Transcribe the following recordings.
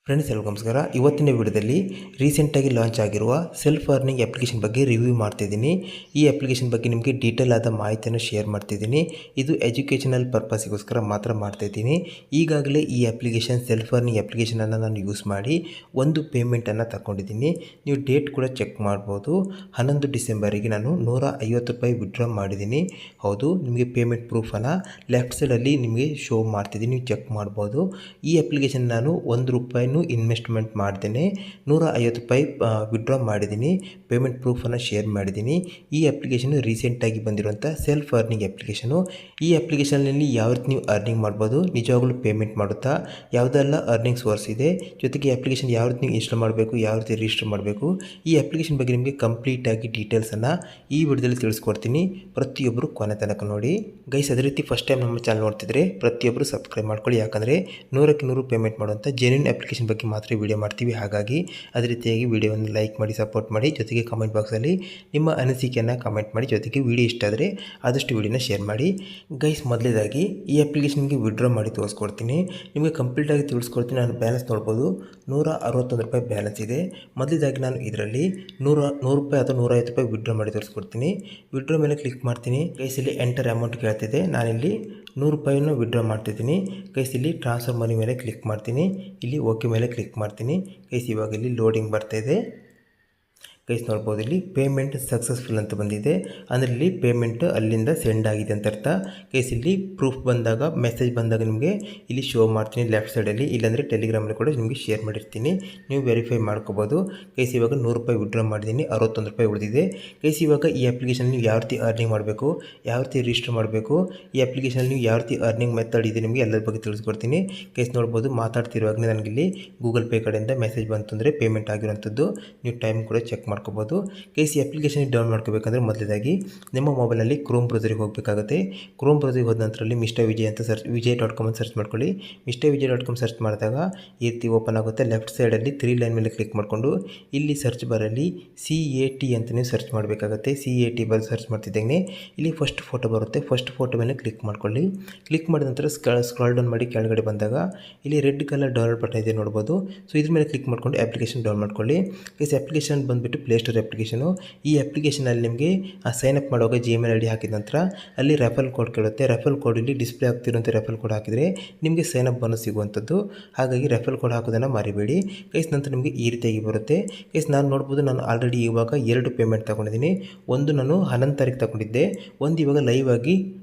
Friends ಎಲ್ಲರಿಗೂ ನಮಸ್ಕಾರ. ಇವತ್ತಿನ ವಿಡಿಯೋದಲ್ಲಿ ರೀಸೆಂಟಾಗಿ ಲಾಂಚ್ ಆಗಿರುವ ಸೆಲ್ಫ್ ಅರ್ನಿಂಗ್ ಅಪ್ಲಿಕೇಶನ್ ಬಗ್ಗೆ ರಿವ್ಯೂ ಮಾಡ್ತಿದ್ದೀನಿ. ಈ ಅಪ್ಲಿಕೇಶನ್ ಬಗ್ಗೆ ನಿಮಗೆ ಡೀಟೇಲ್ ಆದ ಮಾಹಿತಿಯನ್ನು ಶೇರ್ ಮಾಡ್ತಿದ್ದೀನಿ. ಇದು ಎಜುಕೇಷನಲ್ ಪರ್ಪಸ್ಗೋಸ್ಕರ ಮಾತ್ರ ಮಾಡ್ತಾಯಿದ್ದೀನಿ. ಈಗಾಗಲೇ ಈ ಅಪ್ಲಿಕೇಶನ್ ಸೆಲ್ಫ್ ಅರ್ನಿಂಗ್ ಅಪ್ಲಿಕೇಶನನ್ನು ನಾನು ಯೂಸ್ ಮಾಡಿ ಒಂದು ಪೇಮೆಂಟನ್ನು ತಗೊಂಡಿದ್ದೀನಿ. ನೀವು ಡೇಟ್ ಕೂಡ ಚೆಕ್ ಮಾಡ್ಬೋದು. 11 ಡಿಸೆಂಬರಿಗೆ ನಾನು ₹150 ವಿಡ್ರಾ ಮಾಡಿದ್ದೀನಿ. ಹೌದು, ನಿಮಗೆ ಪೇಮೆಂಟ್ ಪ್ರೂಫನ್ನು ಲೆಫ್ಟ್ ಸೈಡಲ್ಲಿ ನಿಮಗೆ ಶೋ ಮಾಡ್ತಿದ್ದೀನಿ, ನೀವು ಚೆಕ್ ಮಾಡ್ಬೋದು. ಈ ಅಪ್ಲಿಕೇಶನ್ ನಾನು ₹1 ಇನ್ವೆಸ್ಟ್ಮೆಂಟ್ ಮಾಡ್ದೇನೆ ₹150 ವಿಡ್ರಾ ಮಾಡಿದ್ದೀನಿ. ಪೇಮೆಂಟ್ ಪ್ರೂಫನ್ನು ಶೇರ್ ಮಾಡಿದ್ದೀನಿ. ಈ ಅಪ್ಲಿಕೇಶನ್ ರೀಸೆಂಟಾಗಿ ಬಂದಿರುವಂಥ ಸೆಲ್ಫ್ ಅರ್ನಿಂಗ್ ಅಪ್ಲಿಕೇಶನು. ಈ ಅಪ್ಲಿಕೇಶನ್ನಲ್ಲಿ ಯಾವ ರೀತಿ ನೀವು ಅರ್ನಿಂಗ್ ಮಾಡ್ಬೋದು, ನಿಜವಾಗ್ಲೂ ಪೇಮೆಂಟ್ ಮಾಡುತ್ತಾ, ಯಾವುದೆಲ್ಲ ಅರ್ನಿಂಗ್ ಸೋರ್ಸ್ ಇದೆ, ಜೊತೆಗೆ ಅಪ್ಲಿಕೇಶನ್ ಯಾವ ರೀತಿ ನೀವು ಇನ್ಸ್ಟಾಲ್ ಮಾಡಬೇಕು, ಯಾವ ರೀತಿ ರಿಜಿಸ್ಟರ್ ಮಾಡಬೇಕು, ಈ ಅಪ್ಲಿಕೇಶನ್ ಬಗ್ಗೆ ನಿಮಗೆ ಕಂಪ್ಲೀಟಾಗಿ ಡೀಟೇಲ್ಸನ್ನು ಈ ವಿಡಿಯೋದಲ್ಲಿ ತಿಳಿಸ್ಕೊಡ್ತೀನಿ. ಪ್ರತಿಯೊಬ್ಬರು ಕೊನೆ ತನಕ ನೋಡಿ ಗೈಸ್. ಅದೇ ರೀತಿ ಫಸ್ಟ್ ಟೈಮ್ ನಮ್ಮ ಚಾನಲ್ ನೋಡ್ತಿದ್ರೆ ಪ್ರತಿಯೊಬ್ಬರು ಸಬ್ಸ್ಕ್ರೈಬ್ ಮಾಡ್ಕೊಳ್ಳಿ. ಯಾಕಂದರೆ 100ಕ್ಕೆ 100 ಪೇಮೆಂಟ್ ಮಾಡುವಂಥ ಜೆನ್ಯೂನ್ ಅಪ್ಲಿಕೇಶನ್ ಬಗ್ಗೆ ಮಾತ್ರ ವಿಡಿಯೋ ಮಾಡ್ತೀವಿ. ಹಾಗಾಗಿ ಅದೇ ರೀತಿಯಾಗಿ ವಿಡಿಯೋವನ್ನು ಲೈಕ್ ಮಾಡಿ, ಸಪೋರ್ಟ್ ಮಾಡಿ, ಜೊತೆಗೆ ಕಮೆಂಟ್ ಬಾಕ್ಸಲ್ಲಿ ನಿಮ್ಮ ಅನಿಸಿಕೆಯನ್ನು ಕಮೆಂಟ್ ಮಾಡಿ, ಜೊತೆಗೆ ವಿಡಿಯೋ ಇಷ್ಟ ಆದರೆ ಆದಷ್ಟು ವಿಡಿಯೋನ ಶೇರ್ ಮಾಡಿ. ಗೈಸ್, ಮೊದಲೇದಾಗಿ ಈ ಅಪ್ಲಿಕೇಶನ್ಗೆ ವಿಡ್ರಾ ಮಾಡಿ ತೋರಿಸ್ಕೊಡ್ತೀನಿ. ನಿಮಗೆ ಕಂಪ್ಲೀಟಾಗಿ ತಿಳಿಸ್ಕೊಡ್ತೀನಿ. ನಾನು ಬ್ಯಾಲೆನ್ಸ್ ನೋಡ್ಬೋದು, ₹161 ಬ್ಯಾಲೆನ್ಸ್ ಇದೆ. ಮೊದಲೇದಾಗಿ ನಾನು ಇದರಲ್ಲಿ ₹100 ಅಥವಾ ₹150 ವಿಡ್ರಾ ಮಾಡಿ ತೋರಿಸ್ಕೊಡ್ತೀನಿ. ವಿಡ್ರಾ ಮೇಲೆ ಕ್ಲಿಕ್ ಮಾಡ್ತೀನಿ. ಗೈಸ್, ಇಲ್ಲಿ ಎಂಟರ್ ಅಮೌಂಟ್ ಕೇಳ್ತಿದೆ. ನಾನಿಲ್ಲಿ ₹100 ವಿಡ್ರಾ ಮಾಡ್ತಿದ್ದೀನಿ. ಗೈಸ್, ಇಲ್ಲಿ ಟ್ರಾನ್ಸ್ಫರ್ ಮನಿ ಮೇಲೆ ಕ್ಲಿಕ್ ಮಾಡ್ತೀನಿ. ಇಲ್ಲಿ ಓಕೆ ಮೇಲೆ ಕ್ಲಿಕ್ ಮಾಡ್ತೀನಿ. ಗೈಸ್, ಇವಾಗ ಇಲ್ಲಿ ಲೋಡಿಂಗ್ ಬರ್ತಾಯಿದೆ. ಗೈಸ್ ನೋಡ್ಬೋದು, ಇಲ್ಲಿ ಪೇಮೆಂಟ್ ಸಕ್ಸಸ್ಫುಲ್ ಅಂತ ಬಂದಿದೆ. ಅಂದರೆ ಇಲ್ಲಿ ಪೇಮೆಂಟ್ ಅಲ್ಲಿಂದ ಸೆಂಡ್ ಆಗಿದೆ ಅಂತ ಅರ್ಥ. ಗೈಸ್, ಇಲ್ಲಿ ಪ್ರೂಫ್ ಬಂದಾಗ, ಮೆಸೇಜ್ ಬಂದಾಗ ನಿಮಗೆ ಇಲ್ಲಿ ಶೋ ಮಾಡ್ತೀನಿ ಲೆಫ್ಟ್ ಸೈಡಲ್ಲಿ. ಇಲ್ಲಾಂದರೆ ಟೆಲಿಗ್ರಾಮಲ್ಲಿ ಕೂಡ ನಿಮಗೆ ಶೇರ್ ಮಾಡಿರ್ತೀನಿ, ನೀವು ವೆರಿಫೈ ಮಾಡ್ಕೋಬೋದು. ಗೈಸ್, ಇವಾಗ ₹100 ವಿಡ್ರಾ ಮಾಡಿದ್ದೀನಿ, ₹61 ಉಳಿದಿದೆ. ಗೈಸ್, ಇವಾಗ ಈ ಅಪ್ಲಿಕೇಶನ್ ನೀವು ಯಾವ ರೀತಿ ಅರ್ನಿಂಗ್ ಮಾಡಬೇಕು, ಯಾವ ರೀತಿ ರಿಜಿಸ್ಟರ್ ಮಾಡಬೇಕು, ಈ ಅಪ್ಲಿಕೇಶನ್ ನೀವು ಯಾವ ರೀತಿ ಅರ್ನಿಂಗ್ ಮೆಥಡ್ ಇದೆ, ನಿಮಗೆ ಎಲ್ಲರ ಬಗ್ಗೆ ತಿಳಿಸ್ಕೊಡ್ತೀನಿ. ಗೈಸ್ ನೋಡ್ಬೋದು, ಮಾತಾಡ್ತಿರುವಾಗಲೇ ನನಗಿಲ್ಲಿ ಗೂಗಲ್ ಪೇ ಕಡೆಯಿಂದ ಮೆಸೇಜ್ ಬಂತು ಅಂದರೆ ಪೇಮೆಂಟ್ ಆಗಿರೋಂಥದ್ದು. ನೀವು ಟೈಮ್ ಕೂಡ ಚೆಕ್ ಮಾಡ್ಕೋಬೋದು. ಗೈಸ್, ಈ ಅಪ್ಲಿಕೇಶನ್ ಡೌನ್ ಮಾಡ್ಕೋಬೇಕಂದ್ರೆ ಮೊದಲೇದಾಗಿ ನಿಮ್ಮ ಮೊಬೈಲಲ್ಲಿ ಕ್ರೋಮ್ ಬ್ರೌಸರಿಗೆ ಹೋಗಬೇಕಾಗುತ್ತೆ. ಕ್ರೋಮ್ ಬ್ರೌಸರಿಗೆ ಹೋದ ನಂತರಲ್ಲಿ ಮಿಸ್ಟರ್ ವಿಜಯ್ ಅಂತ ವಿಜಯ್.com ಅಂತ ಸರ್ಚ್ ಮಾಡ್ಕೊಳ್ಳಿ. ಮಿಸ್ಟರ್ ಸರ್ಚ್ ಮಾಡಿದಾಗ ಈ ರೀತಿ ಓಪನ್ ಆಗುತ್ತೆ. ಲೆಫ್ಟ್ ಸೈಡಲ್ಲಿ 3 ಲೈನ್ ಮೇಲೆ ಕ್ಲಿಕ್ ಮಾಡಿಕೊಂಡು ಇಲ್ಲಿ ಸರ್ಚ್ ಬಾರಲ್ಲಿ CAT ಅಂತ ನೀವು ಸರ್ಚ್ ಮಾಡಬೇಕಾಗುತ್ತೆ. CAT ಬರೆದು ಸರ್ಚ್ ಮಾಡ್ತಿದ್ದಂಗೆ ಇಲ್ಲಿ ಫಸ್ಟ್ ಫೋಟೋ ಬರುತ್ತೆ. ಫಸ್ಟ್ ಫೋಟೋ ಮೇಲೆ ಕ್ಲಿಕ್ ಮಾಡ್ಕೊಳ್ಳಿ. ಕ್ಲಿಕ್ ಮಾಡಿದ ನಂತರ ಸ್ಕ್ರಾಲ್ ಡೌನ್ ಮಾಡಿ ಕೆಳಗಡೆ ಬಂದಾಗ ಇಲ್ಲಿ ರೆಡ್ ಕಲರ್ ಡೌನ್ಲೋಡ್ ಬಟನ್ ಇದೆ ನೋಡ್ಬೋದು. ಸೊ ಇದ್ರ ಮೇಲೆ ಕ್ಲಿಕ್ ಮಾಡ್ಕೊಂಡು ಅಪ್ಲಿಕೇಶನ್ ಡೌನ್ ಮಾಡ್ಕೊಳ್ಳಿ. ಗೈಸ್, ಅಪ್ಲಿಕೇಶನ್ ಬಂದುಬಿಟ್ಟು ಪ್ಲೇಸ್ಟೋರ್ ಅಪ್ಲಿಕೇಶನು. ಈ ಅಪ್ಲಿಕೇಶನಲ್ಲಿ ನಿಮಗೆ ಸೈನ್ ಅಪ್ ಮಾಡುವಾಗ Gmail ID ಹಾಕಿದ ನಂತರ ಅಲ್ಲಿ ರೆಫರಲ್ ಕೋಡ್ ಕೇಳುತ್ತೆ. ರೆಫರಲ್ ಕೋಡ್ ಇಲ್ಲಿ ಡಿಸ್ಪ್ಲೇ ಆಗ್ತಿರೋಂಥ ರೆಫರಲ್ ಕೋಡ್ ಹಾಕಿದರೆ ನಿಮಗೆ ಸೈನ್ ಅಪ್ ಬೋನಸ್ ಸಿಗುವಂಥದ್ದು. ಹಾಗಾಗಿ ರೆಫರಲ್ ಕೋಡ್ ಹಾಕೋದನ್ನು ಮರಿಬೇಡಿ. ಗೈಸ್, ನಂತರ ನಿಮಗೆ ಈ ರೀತಿಯಾಗಿ ಬರುತ್ತೆ. ಗೈಸ್, ನಾನು ನೋಡ್ಬೋದು, ನಾನು ಆಲ್ರೆಡಿ ಇವಾಗ 2 ಪೇಮೆಂಟ್ ತೊಗೊಂಡಿದ್ದೀನಿ. ಒಂದು ನಾನು 11 ತಾರೀಕು ತೊಗೊಂಡಿದ್ದೆ, ಒಂದು ಇವಾಗ ಲೈವ್ ಆಗಿ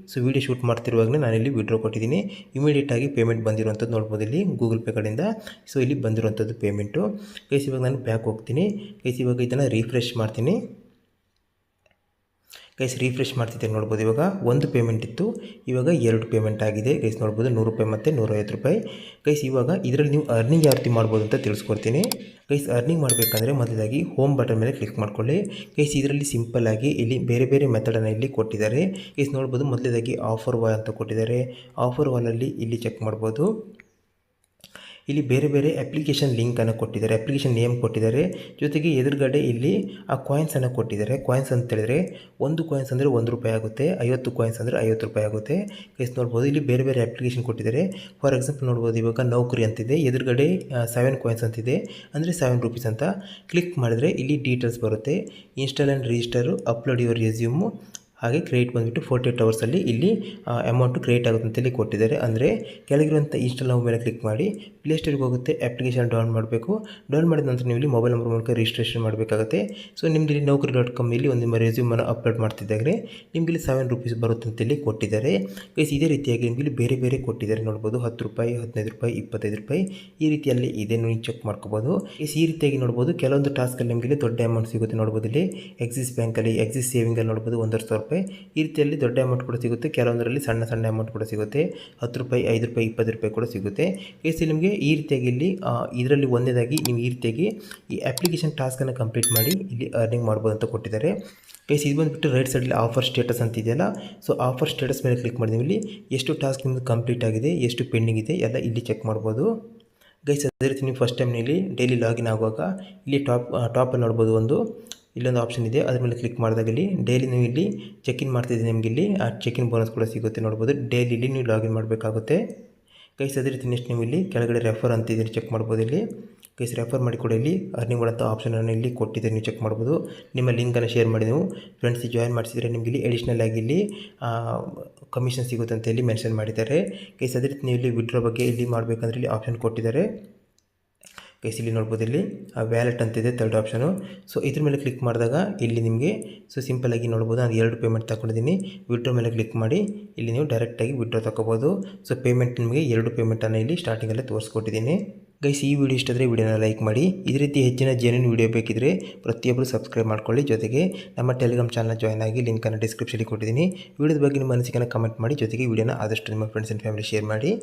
ವಿಡಿಯೋ ಶೂಟ್ ಮಾಡ್ತಿರುವಾಗಲೇ ನಾನಿಲ್ಲಿ ವಿಡ್ರಾ ಕೊಟ್ಟಿದ್ದೀನಿ. ಇಮಿಡಿಯೇಟಾಗಿ ಪೇಮೆಂಟ್ ಬಂದಿರುವಂಥದ್ದು ನೋಡ್ಬೋದು ಇಲ್ಲಿ ಗೂಗಲ್ ಪೇ ಕಡೆಯಿಂದ. ಸೊ ಇಲ್ಲಿ ಬಂದಿರುವಂಥದ್ದು ಪೇಮೆಂಟು. ಗೈಸ್, ಇವಾಗ ನಾನು ಬ್ಯಾಕ್ ಹೋಗ್ತೀನಿ. ಗೈಸ್, ಇವಾಗ ಇದನ್ನು ರಿಫ್ರೆಶ್ ಮಾಡ್ತೀನಿ. ಗೈಸ್, ರಿಫ್ರೆಶ್ ಮಾಡ್ತಿದ್ದೆ ನೋಡ್ಬೋದು. ಇವಾಗ ಒಂದು ಪೇಮೆಂಟ್ ಇತ್ತು, ಇವಾಗ 2 ಪೇಮೆಂಟ್ ಆಗಿದೆ. ಗೈಸ್ ನೋಡ್ಬೋದು, ₹100 ಮತ್ತು ₹150. ಗೈಸ್, ಇವಾಗ ಇದರಲ್ಲಿ ನೀವು ಅರ್ನಿಂಗ್ ಯಾವ ರೀತಿ ಮಾಡ್ಬೋದು ಅಂತ ತಿಳಿಸ್ಕೊಡ್ತೀನಿ. ಗೈಸ್, ಅರ್ನಿಂಗ್ ಮಾಡಬೇಕಂದ್ರೆ ಮೊದಲಾಗಿ ಹೋಮ್ ಬಟನ್ ಮೇಲೆ ಕ್ಲಿಕ್ ಮಾಡ್ಕೊಳ್ಳಿ. ಗೈಸ್, ಇದರಲ್ಲಿ ಸಿಂಪಲ್ ಆಗಿ ಇಲ್ಲಿ ಬೇರೆ ಬೇರೆ ಮೆಥಡನ್ನು ಇಲ್ಲಿ ಕೊಟ್ಟಿದ್ದಾರೆ. ಗೈಸ್ ನೋಡ್ಬೋದು, ಮೊದಲೇದಾಗಿ ಆಫರ್ ವಾಲ್ ಅಂತ ಕೊಟ್ಟಿದ್ದಾರೆ. ಆಫರ್ ವಾಲಲ್ಲಿ ಇಲ್ಲಿ ಚೆಕ್ ಮಾಡ್ಬೋದು. ಇಲ್ಲಿ ಬೇರೆ ಬೇರೆ ಅಪ್ಲಿಕೇಶನ್ ಲಿಂಕನ್ನು ಕೊಟ್ಟಿದ್ದಾರೆ, ಅಪ್ಲಿಕೇಶನ್ ನೇಮ್ ಕೊಟ್ಟಿದ್ದಾರೆ, ಜೊತೆಗೆ ಎದುರುಗಡೆ ಇಲ್ಲಿ ಆ ಕಾಯಿನ್ಸನ್ನು ಕೊಟ್ಟಿದ್ದಾರೆ. ಕಾಯಿನ್ಸ್ ಅಂತ ಹೇಳಿದ್ರೆ ಒಂದು ಕಾಯಿನ್ಸ್ ಅಂದರೆ ₹1 ಆಗುತ್ತೆ, 50 ಕಾಯಿನ್ಸ್ ಅಂದರೆ ₹50 ಆಗುತ್ತೆ. ಗೈಸ್ ನೋಡ್ಬೋದು, ಇಲ್ಲಿ ಬೇರೆ ಬೇರೆ ಅಪ್ಲಿಕೇಶನ್ ಕೊಟ್ಟಿದ್ದಾರೆ. ಫಾರ್ ಎಕ್ಸಾಂಪಲ್ ನೋಡ್ಬೋದು, ಇವಾಗ ನೌಕರಿ ಅಂತಿದೆ, ಎದುರುಗಡೆ 7 ಕಾಯಿನ್ಸ್ ಅಂತಿದೆ, ಅಂದರೆ ₹7 ಅಂತ. ಕ್ಲಿಕ್ ಮಾಡಿದ್ರೆ ಇಲ್ಲಿ ಡೀಟೇಲ್ಸ್ ಬರುತ್ತೆ. Install and register, upload your resume, ಹಾಗೆ ಕ್ರೆಡಿಟ್ ಬಂದುಬಿಟ್ಟು 48 ಅವರ್ಸಲ್ಲಿ ಇಲ್ಲಿ ಅಮೌಂಟು ಕ್ರಿಯೇಟ್ ಆಗುತ್ತೆ ಅಂತೇಳಿ ಕೊಟ್ಟಿದ್ದಾರೆ. ಅಂದರೆ ಕೆಳಗಿರುವಂಥ ಇನ್ಸ್ಟಾಲ್ ನಾವು ಮೇಲೆ ಕ್ಲಿಕ್ ಮಾಡಿ ಪ್ಲೇಸ್ಟೋರಿಗೆ ಹೋಗುತ್ತೆ, ಅಪ್ಲಿಕೇಶನ್ ಡೌನ್ ಮಾಡಬೇಕು. ಡೌನ್ ಮಾಡಿದ ನಂತರ ನೀವು ಇಲ್ಲಿ ಮೊಬೈಲ್ ನಂಬರ್ ಮೂಲಕ ರಿಜಿಸ್ಟ್ರೇಷನ್ ಮಾಡಬೇಕಾಗುತ್ತೆ. ಸೊ ನಿಮ್ಗೆ ಇಲ್ಲಿ Naukri.com ಇಲ್ಲಿ ಒಂದು ನಿಮ್ಮ ರೆಸ್ಯೂಮನ್ನು ಅಪ್ಲೋಡ್ ಮಾಡ್ತಿದ್ದಾಗೆ ನಿಮ್ಗೆ ಇಲ್ಲಿ ₹7 ಬರುತ್ತೆ ಅಂತೇಳಿ ಕೊಟ್ಟಿದ್ದಾರೆ. ಗೈಸ್, ಇದೇ ರೀತಿಯಾಗಿ ನಿಮಗೆ ಇಲ್ಲಿ ಬೇರೆ ಬೇರೆ ಕೊಟ್ಟಿದ್ದಾರೆ ನೋಡ್ಬೋದು. ₹10, ₹15, ₹25 ಈ ರೀತಿಯಲ್ಲಿ ಇದೆ, ನೀವು ಚೆಕ್ ಮಾಡ್ಕೋಬೋದು. ಗೈಸ್, ಈ ರೀತಿಯಾಗಿ ನೋಡ್ಬೋದು, ಕೆಲವೊಂದು ಟಾಸ್ಕಲ್ಲಿ ನಿಮಗೆ ದೊಡ್ಡ ಅಮೌಂಟ್ ಸಿಗುತ್ತೆ ನೋಡ್ಬೋದು. ಇಲ್ಲಿ ಎಕ್ಸಿಸ್ ಬ್ಯಾಂಕಲ್ಲಿ, ಎಕ್ಸಿಸ್ ಸೇವಿಂಗಲ್ಲಿ ನೋಡ್ಬೋದು ₹1,50,000. ಈ ರೀತಿಯಲ್ಲಿ ದೊಡ್ಡ ಅಮೌಂಟ್ ಕೂಡ ಸಿಗುತ್ತೆ, ಕೆಲವೊಂದರಲ್ಲಿ ಸಣ್ಣ ಸಣ್ಣ ಅಮೌಂಟ್ ಕೂಡ ಸಿಗುತ್ತೆ. ₹10, ₹5, ₹20 ಕೂಡ ಸಿಗುತ್ತೆ. ಗೈಸ್, ನಿಮಗೆ ಈ ರೀತಿಯಾಗಿ ಇಲ್ಲಿ ಇದರಲ್ಲಿ ಒಂದೇದಾಗಿ ನೀವು ಈ ರೀತಿಯಾಗಿ ಈ ಅಪ್ಲಿಕೇಶನ್ ಟಾಸ್ಕನ್ನು ಕಂಪ್ಲೀಟ್ ಮಾಡಿ ಇಲ್ಲಿ ಅರ್ನಿಂಗ್ ಮಾಡ್ಬೋದು ಅಂತ ಕೊಟ್ಟಿದ್ದಾರೆ. ಗೈಸ್, ಇದು ಬಂದುಬಿಟ್ಟು ರೈಟ್ ಸೈಡಲ್ಲಿ ಆಫರ್ ಸ್ಟೇಟಸ್ ಅಂತ ಇದೆಯಲ್ಲ, ಸೊ ಆಫರ್ ಸ್ಟೇಟಸ್ ಮೇಲೆ ಕ್ಲಿಕ್ ಮಾಡಿದ್ದೀವಿ. ಇಲ್ಲಿ ಎಷ್ಟು ಟಾಸ್ಕ್ ನಿಮ್ಮದು ಕಂಪ್ಲೀಟ್ ಆಗಿದೆ, ಎಷ್ಟು ಪೆಂಡಿಂಗ್ ಇದೆ ಎಲ್ಲ ಇಲ್ಲಿ ಚೆಕ್ ಮಾಡ್ಬೋದು. ಗೈಸ್, ಅದೇ ರೀತಿ ನೀವು ಫಸ್ಟ್ ಟೈಮ್ ಇಲ್ಲಿ ಡೈಲಿ ಲಾಗಿನ್ ಆಗುವಾಗ ಇಲ್ಲಿ ಟಾಪಲ್ಲಿ ನೋಡ್ಬೋದು, ಇಲ್ಲೊಂದು ಆಪ್ಷನ್ ಇದೆ, ಅದ್ರ ಮೇಲೆ ಕ್ಲಿಕ್ ಮಾಡಿದಾಗ ಇಲ್ಲಿ ಡೈಲಿ ನೀವು ಇಲ್ಲಿ ಚೆಕ್ ಇನ್ ಮಾಡ್ತಿದ್ದೀನಿ, ನಿಮಗೆ ಇಲ್ಲಿ ಆ ಚೆಕ್ ಇನ್ ಬೋನಸ್ ಕೂಡ ಸಿಗುತ್ತೆ ನೋಡ್ಬೋದು. ಡೈಲಿ ಇಲ್ಲಿ ನೀವು ಲಾಗಿನ್ ಮಾಡಬೇಕಾಗುತ್ತೆ. ಗೈಸ್, ಅದೇ ರೀತಿ ನೆಕ್ಸ್ಟ್ ನೀವು ಇಲ್ಲಿ ಕೆಳಗಡೆ ರೆಫರ್ ಅಂತಿದ್ದೀರಿ ಚೆಕ್ ಮಾಡ್ಬೋದು. ಇಲ್ಲಿ ಗೈಸ್ ರೆಫರ್ ಮಾಡಿ ಕೂಡ ಇಲ್ಲಿ ಅರ್ನಿಂಗ್ ಮಾಡೋಂಥ ಆಪ್ಷನನ್ನು ಇಲ್ಲಿ ಕೊಟ್ಟಿದ್ದಾರೆ, ನೀವು ಚೆಕ್ ಮಾಡ್ಬೋದು. ನಿಮ್ಮ ಲಿಂಕನ್ನು ಶೇರ್ ಮಾಡಿ ನೀವು ಫ್ರೆಂಡ್ಸ್ ಜಾಯಿನ್ ಮಾಡಿಸಿದರೆ ನಿಮಗೆ ಇಲ್ಲಿ ಅಡಿಷ್ನಲ್ ಆಗಿ ಇಲ್ಲಿ ಕಮಿಷನ್ ಸಿಗುತ್ತೆ ಅಂತ ಇಲ್ಲಿ ಮೆನ್ಷನ್ ಮಾಡಿದ್ದಾರೆ. ಗೈಸ್ ಅದೇ ರೀತಿ ನೀವು ಇಲ್ಲಿ ವಿಡ್ರಾ ಬಗ್ಗೆ ಇಲ್ಲಿ ಮಾಡಬೇಕಂದ್ರೆ ಇಲ್ಲಿ ಆಪ್ಷನ್ ಕೊಟ್ಟಿದ್ದಾರೆ. ಗೈಸ್ ಇಲ್ಲಿ ನೋಡ್ಬೋದು, ಇಲ್ಲಿ ವ್ಯಾಲೆಟ್ ಅಂತಿದೆ ಥರ್ಡ್ ಆಪ್ಷನು. ಸೊ ಇದ್ರ ಮೇಲೆ ಕ್ಲಿಕ್ ಮಾಡಿದಾಗ ಇಲ್ಲಿ ನಿಮಗೆ ಸಿಂಪಲಾಗಿ ನೋಡ್ಬೋದು, ನಾನು 2 ಪೇಮೆಂಟ್ ತಗೊಂಡಿದ್ದೀನಿ. ವಿಡ್ರಾ ಮೇಲೆ ಕ್ಲಿಕ್ ಮಾಡಿ ಇಲ್ಲಿ ನೀವು ಡೈರೆಕ್ಟಾಗಿ ವಿಡ್ರಾ ತಗೋಬೋದು. ಸೊ ಪೇಮೆಂಟ್ ನಿಮಗೆ 2 ಪೇಮೆಂಟನ್ನು ಇಲ್ಲಿ ಸ್ಟಾರ್ಟಿಂಗಲ್ಲೇ ತೋರಿಸ್ಕೊಟ್ಟಿದ್ದೀನಿ. ಗೈಸ್ ಈ ವಿಡಿಯೋ ಇಷ್ಟ ಆದರೆ ವಿಡಿಯೋನ ಲೈಕ್ ಮಾಡಿ. ಇದೇ ರೀತಿ ಹೆಚ್ಚಿನ ಜೆನ್ಯೂನ್ ವಿಡಿಯೋ ಬೇಕಿದ್ದರೆ ಪ್ರತಿಯೊಬ್ಬರು ಸಬ್ಸ್ಕ್ರೈಬ್ ಮಾಡ್ಕೊಳ್ಳಿ. ಜೊತೆಗೆ ನಮ್ಮ ಟೆಲಿಗ್ರಾಮ್ ಚಾನಲ್ ಜಾಯ್ನ್ ಆಗಿ, ಲಿಂಕನ್ನು ಡಿಸ್ಕ್ರಿಪ್ಷನಲ್ಲಿ ಕೊಟ್ಟಿದ್ದೀನಿ. ವಿಡಿಯೋದ ಬಗ್ಗೆ ನಿಮ್ಮ ಅನಿಸಿಕೆಯನ್ನು ಕಮೆಂಟ್ ಮಾಡಿ. ಜೊತೆಗೆ ವಿಡಿಯೋನ ಆದಷ್ಟು ನಿಮ್ಮ ಫ್ರೆಂಡ್ಸ್ ಆ್ಯಂಡ್ ಫ್ಯಾಮಿಲಿ ಶೇರ್ ಮಾಡಿ.